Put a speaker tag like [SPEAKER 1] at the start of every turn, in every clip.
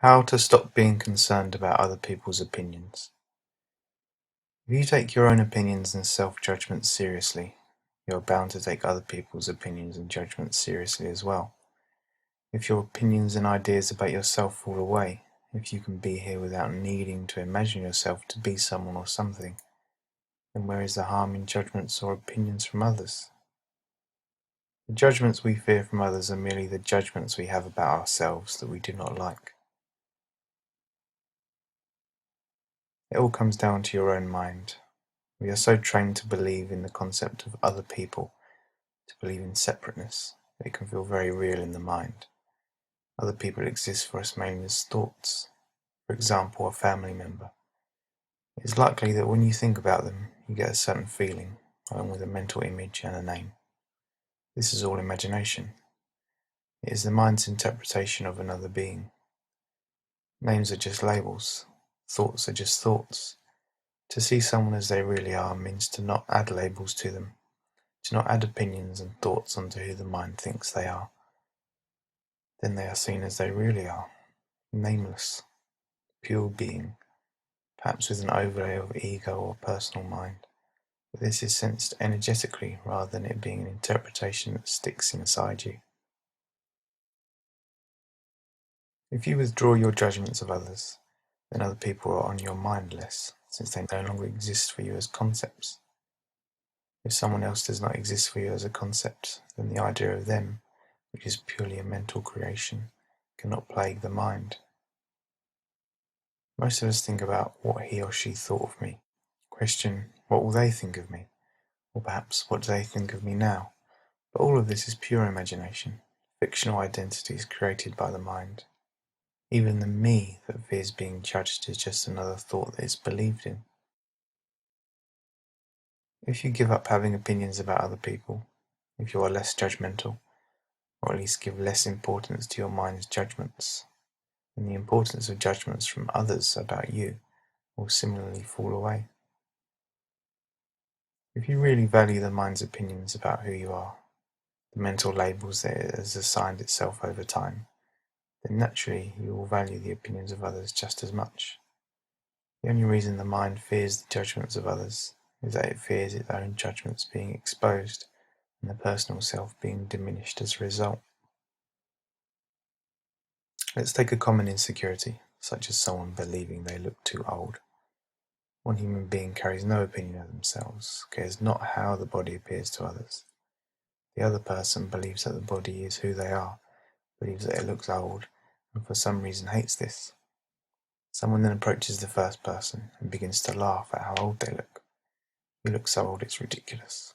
[SPEAKER 1] How to stop being concerned about other people's opinions. If you take your own opinions and self-judgments seriously, you are bound to take other people's opinions and judgments seriously as well. If your opinions and ideas about yourself fall away, if you can be here without needing to imagine yourself to be someone or something, then where is the harm in judgments or opinions from others? The judgments we fear from others are merely the judgments we have about ourselves that we do not like. It all comes down to your own mind. We are so trained to believe in the concept of other people, to believe in separateness, that it can feel very real in the mind. Other people exist for us mainly as thoughts. For example, a family member. It is likely that when you think about them, you get a certain feeling, along with a mental image and a name. This is all imagination. It is the mind's interpretation of another being. Names are just labels. Thoughts are just thoughts. To see someone as they really are means to not add labels to them, to not add opinions and thoughts onto who the mind thinks they are. Then they are seen as they really are, nameless, pure being, perhaps with an overlay of ego or personal mind. But this is sensed energetically rather than it being an interpretation that sticks inside you. If you withdraw your judgments of others, then other people are on your mind less, since they no longer exist for you as concepts. If someone else does not exist for you as a concept, then the idea of them, which is purely a mental creation, cannot plague the mind. Most of us think about what he or she thought of me, question what will they think of me, or perhaps what do they think of me now, but all of this is pure imagination, fictional identities created by the mind. Even the me that fears being judged is just another thought that is believed in. If you give up having opinions about other people, if you are less judgmental, or at least give less importance to your mind's judgments, then the importance of judgments from others about you will similarly fall away. If you really value the mind's opinions about who you are, the mental labels that it has assigned itself over time, then naturally you will value the opinions of others just as much. The only reason the mind fears the judgments of others is that it fears its own judgments being exposed and the personal self being diminished as a result. Let's take a common insecurity, such as someone believing they look too old. One human being carries no opinion of themselves, cares not how the body appears to others. The other person believes that the body is who they are, believes that it looks old, and for some reason hates this. Someone then approaches the first person and begins to laugh at how old they look. You look so old it's ridiculous.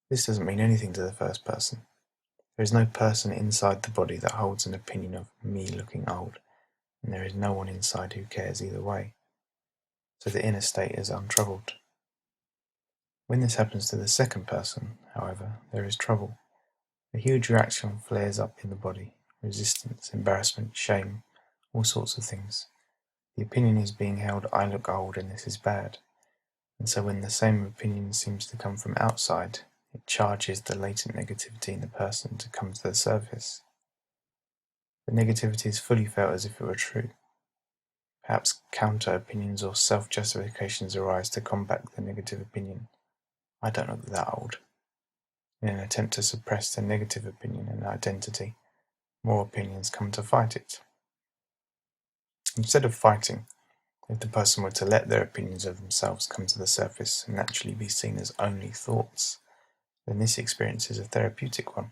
[SPEAKER 1] This doesn't mean anything to the first person. There is no person inside the body that holds an opinion of me looking old, and there is no one inside who cares either way. So the inner state is untroubled. When this happens to the second person, however, there is trouble. A huge reaction flares up in the body, resistance, embarrassment, shame, all sorts of things. The opinion is being held, I look old and this is bad. And so when the same opinion seems to come from outside, it charges the latent negativity in the person to come to the surface. The negativity is fully felt as if it were true. Perhaps counter-opinions or self-justifications arise to combat the negative opinion. I don't look that old. In an attempt to suppress the negative opinion and identity, more opinions come to fight it. Instead of fighting, if the person were to let their opinions of themselves come to the surface and naturally be seen as only thoughts, then this experience is a therapeutic one.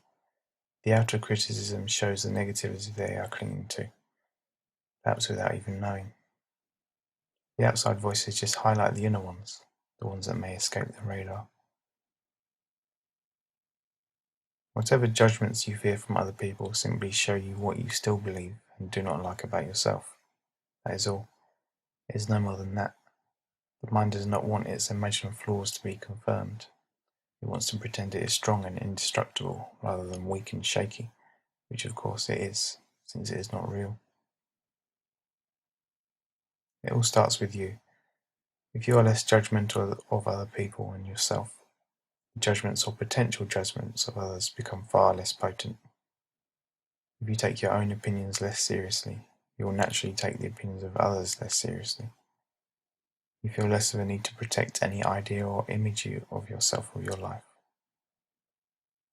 [SPEAKER 1] The outer criticism shows the negativity they are clinging to, perhaps without even knowing. The outside voices just highlight the inner ones, the ones that may escape the radar. Whatever judgments you fear from other people simply show you what you still believe and do not like about yourself. That is all. It is no more than that. The mind does not want its imagined flaws to be confirmed. It wants to pretend it is strong and indestructible rather than weak and shaky, which of course it is, since it is not real. It all starts with you. If you are less judgmental of other people and yourself, the judgments or potential judgments of others become far less potent. If you take your own opinions less seriously, You will naturally take the opinions of others less seriously. You feel less of a need to protect any idea or image of yourself or your life.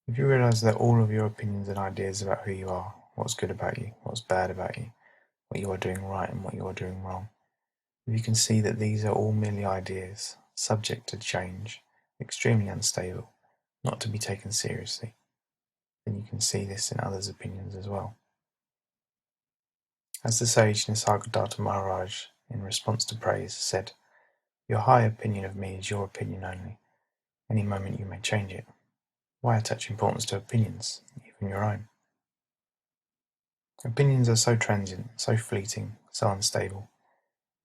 [SPEAKER 1] If you realize that all of your opinions and ideas about who you are, what's good about you, what's bad about you, what you are doing right and what you are doing wrong, if you can see that these are all merely ideas, subject to change, extremely unstable, not to be taken seriously, then you can see this in others' opinions as well. As the sage Nisargadatta Maharaj, in response to praise, said, "Your high opinion of me is your opinion only. Any moment you may change it. Why attach importance to opinions, even your own?" Opinions are so transient, so fleeting, so unstable,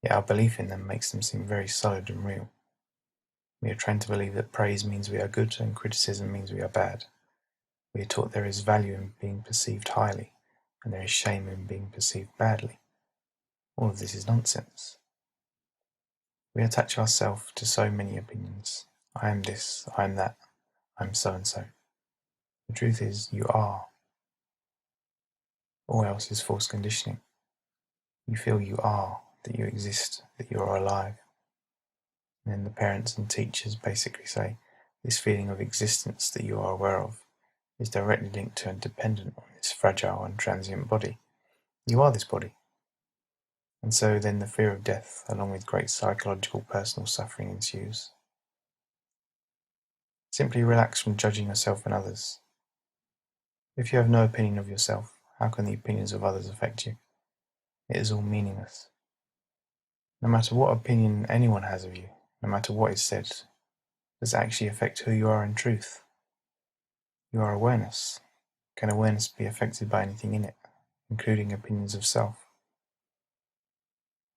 [SPEAKER 1] yet our belief in them makes them seem very solid and real. We are trained to believe that praise means we are good and criticism means we are bad. We are taught there is value in being perceived highly, and there is shame in being perceived badly. All of this is nonsense. We attach ourselves to so many opinions. I am this, I am that, I am so and so. The truth is, you are. All else is false conditioning. You feel you are, that you exist, that you are alive. And then the parents and teachers basically say, this feeling of existence that you are aware of is directly linked to and dependent on this fragile and transient body. You are this body. And so then the fear of death, along with great psychological personal suffering, ensues. Simply relax from judging yourself and others. If you have no opinion of yourself, how can the opinions of others affect you? It is all meaningless. No matter what opinion anyone has of you, no matter what is said, does it actually affect who you are in truth? You are awareness. Can awareness be affected by anything in it, including opinions of self?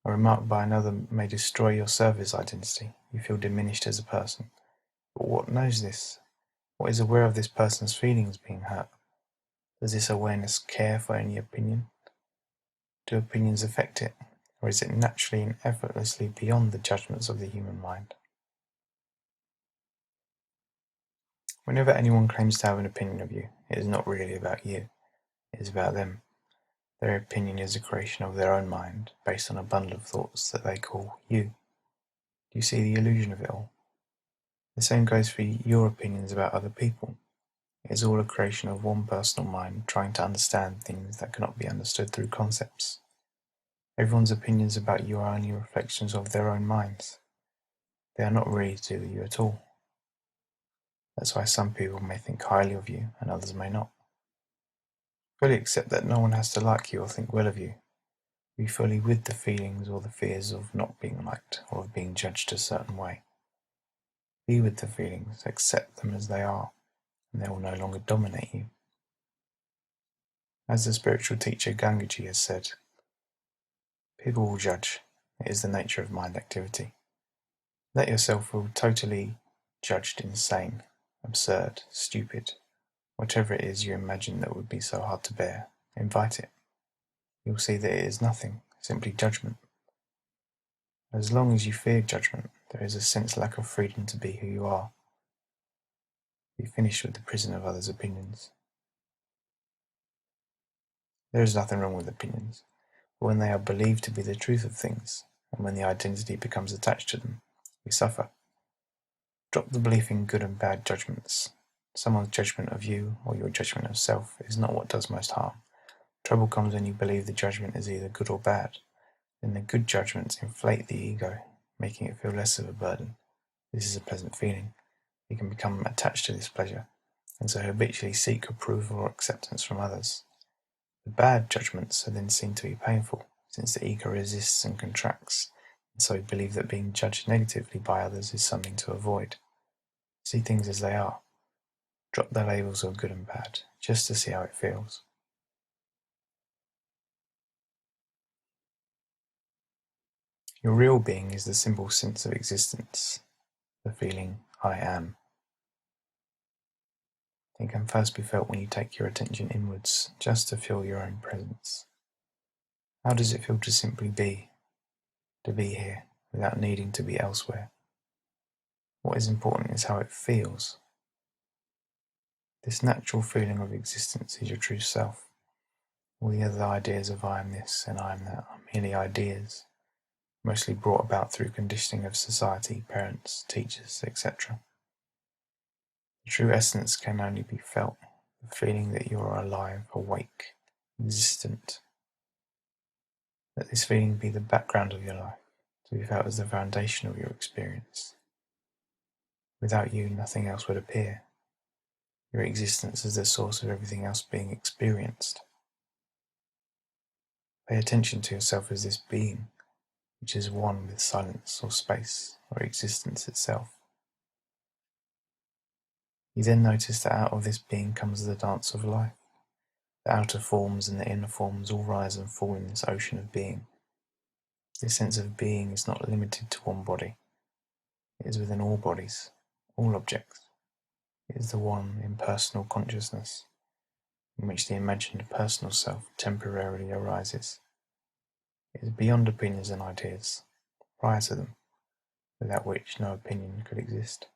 [SPEAKER 1] A remark by another may destroy your service identity. You feel diminished as a person. But what knows this? What is aware of this person's feelings being hurt? Does this awareness care for any opinion? Do opinions affect it? Or is it naturally and effortlessly beyond the judgments of the human mind? Whenever anyone claims to have an opinion of you, it is not really about you. It is about them. Their opinion is a creation of their own mind, based on a bundle of thoughts that they call you. Do you see the illusion of it all? The same goes for your opinions about other people. It is all a creation of one personal mind trying to understand things that cannot be understood through concepts. Everyone's opinions about you are only reflections of their own minds. They are not really to you at all. That's why some people may think highly of you and others may not. Fully accept that no one has to like you or think well of you. Be fully with the feelings or the fears of not being liked or of being judged a certain way. Be with the feelings, accept them as they are, and they will no longer dominate you. As the spiritual teacher Gangaji has said, people will judge. It is the nature of mind activity. Let yourself feel totally judged insane, absurd, stupid, whatever it is you imagine that would be so hard to bear. Invite it. You'll see that it is nothing, simply judgment. As long as you fear judgment, there is a sense lack of freedom to be who you are. Be finished with the prison of others' opinions. There is nothing wrong with opinions, but when they are believed to be the truth of things, and when the identity becomes attached to them, we suffer. Drop the belief in good and bad judgments. Someone's judgment of you, or your judgment of self, is not what does most harm. Trouble comes when you believe the judgment is either good or bad. Then the good judgments inflate the ego, making it feel less of a burden. This is a pleasant feeling. You can become attached to this pleasure, and so habitually seek approval or acceptance from others. The bad judgments are then seen to be painful, since the ego resists and contracts, and so believe that being judged negatively by others is something to avoid. See things as they are. Drop the labels of good and bad, just to see how it feels. Your real being is the simple sense of existence, the feeling, I am. It can first be felt when you take your attention inwards, just to feel your own presence. How does it feel to simply be, to be here, without needing to be elsewhere? What is important is how it feels. This natural feeling of existence is your true self. All the other ideas of I am this and I am that are merely ideas, mostly brought about through conditioning of society, parents, teachers, etc. The true essence can only be felt, the feeling that you are alive, awake, existent. Let this feeling be the background of your life, to be felt as the foundation of your experience. Without you, nothing else would appear. Your existence is the source of everything else being experienced. Pay attention to yourself as this being, which is one with silence or space or existence itself. You then notice that out of this being comes the dance of life. The outer forms and the inner forms all rise and fall in this ocean of being. This sense of being is not limited to one body. It is within all bodies, all objects. It is the one impersonal consciousness in which the imagined personal self temporarily arises. It is beyond opinions and ideas, prior to them, without which no opinion could exist.